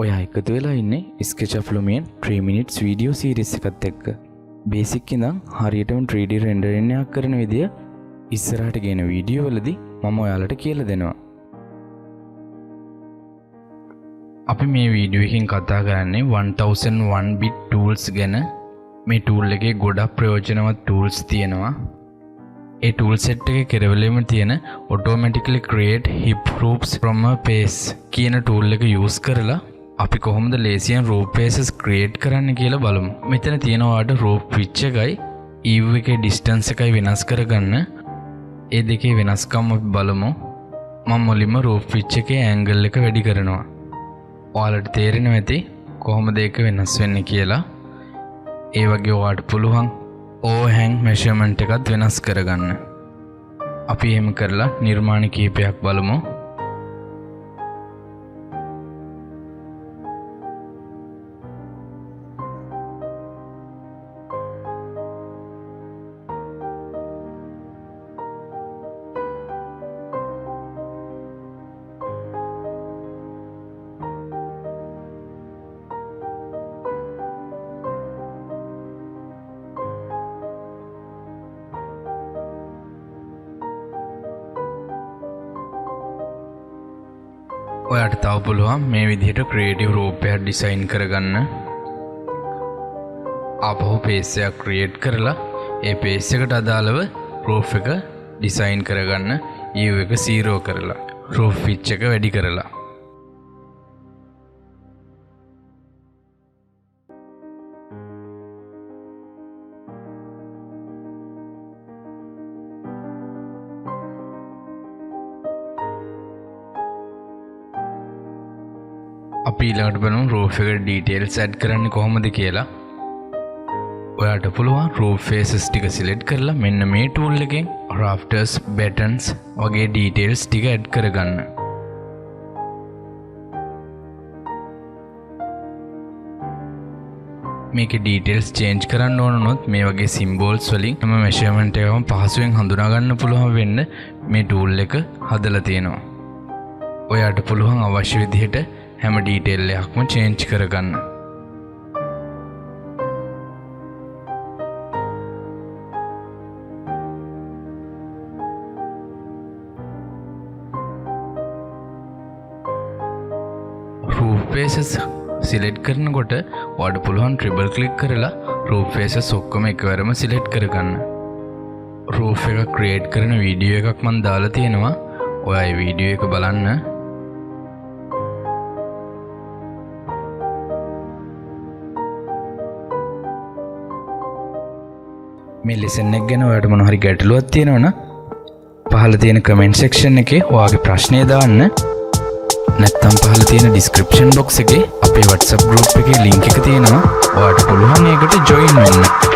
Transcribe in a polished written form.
ඔයා එකතු වෙලා ඉන්නේ Sketchup Lumion 3 minutes video series එකත් එක්ක. බේසික් ඉඳන් හරියටම 3D rendering එකක් කරන විදිය ඉස්සරහට ගෙන වීඩියෝ වලදී මම ඔයාලට කියලා දෙනවා. අපි මේ වීඩියෝ එකකින් කතා කරන්නේ 1001 bit tools ගැන. මේ tool එකේ ගොඩක් ප්‍රයෝජනවත් tools තියෙනවා. ඒ tool set එකේ කෙරවලෙම තියෙන automatically create hip groups from a face කියන tool එක use කරලා අපි කොහොමද ලේසියෙන් rope faces create කරන්න කියලා බලමු. මෙතන තියෙනවාට rope pitch එකයි eave එකේ distance එකයි වෙනස් කරගන්න. ඒ දෙකේ වෙනස්කම් අපි බලමු. මම මුලින්ම rope pitch එකේ angle එක වැඩි කරනවා. ඔයාලට තේරෙනවා ඇති කොහොමද ඒක වෙනස් වෙන්නේ කියලා. ඒ වගේ ඔයාලට පුළුවන් overhang measurement එකත් වෙනස් කරගන්න. අපි එහෙම කරලා නිර්මාණ කීපයක් බලමු. ඔයාට තව පුළුවන් මේ විදිහට ක්‍රියේටිව් රූපයක් ඩිසයින් කරගන්න. ආපහු පේජ් එකක් ක්‍රියේට් කරලා ඒ පේජ් එකට අදාළව රූප් එක ඩිසයින් කරගන්න. U එක 0 කරලා රූප් පිච් එක වැඩි කරලා. අපි ඊළඟට බලමු roof එකට details add කරන්න කොහොමද කියලා. ඔයාලට පුළුවන් roof faces ටික select කරලා මෙන්න මේ tool එකෙන් rafters, buttons වගේ details ටික add කරගන්න. මේකේ details change කරන්න ඕන වුණොත් මේ වගේ symbols වලින් තම measurement එකම පහසුවෙන් හඳුනා ගන්න පුළුවන් වෙන්න මේ tool එක හදලා තියෙනවා. ඔයාලට පුළුවන් අවශ්‍ය විදිහට හැම ඩීටේල් එකක්ම චේන්ජ් කරගන්න. roof faces select කරනකොට ඔයාලට පුළුවන් ට්‍රිපල් ක්ලික් කරලා roof faces ඔක්කොම එකවරම select කරගන්න. roof එක ක්‍රියේට් කරන වීඩියෝ එකක් මම දාලා තියෙනවා. ඔයා ඒ වීඩියෝ එක බලන්න. මේ ලෙසන් එක ගැන ඔයාලට මොන හරි ගැටලුවක් තියෙනවනම් පහළ තියෙන කමෙන්ට් සෙක්ෂන් එකේ ඔයාගේ ප්‍රශ්නය දාන්න. නැත්නම් පහළ තියෙන ඩිස්ක්‍රිප්ෂන් බොක්ස් එකේ අපේ WhatsApp group එකේ link එක තියෙනවා. ඔයාලට පුළුවන් ඒකට join වෙන්න.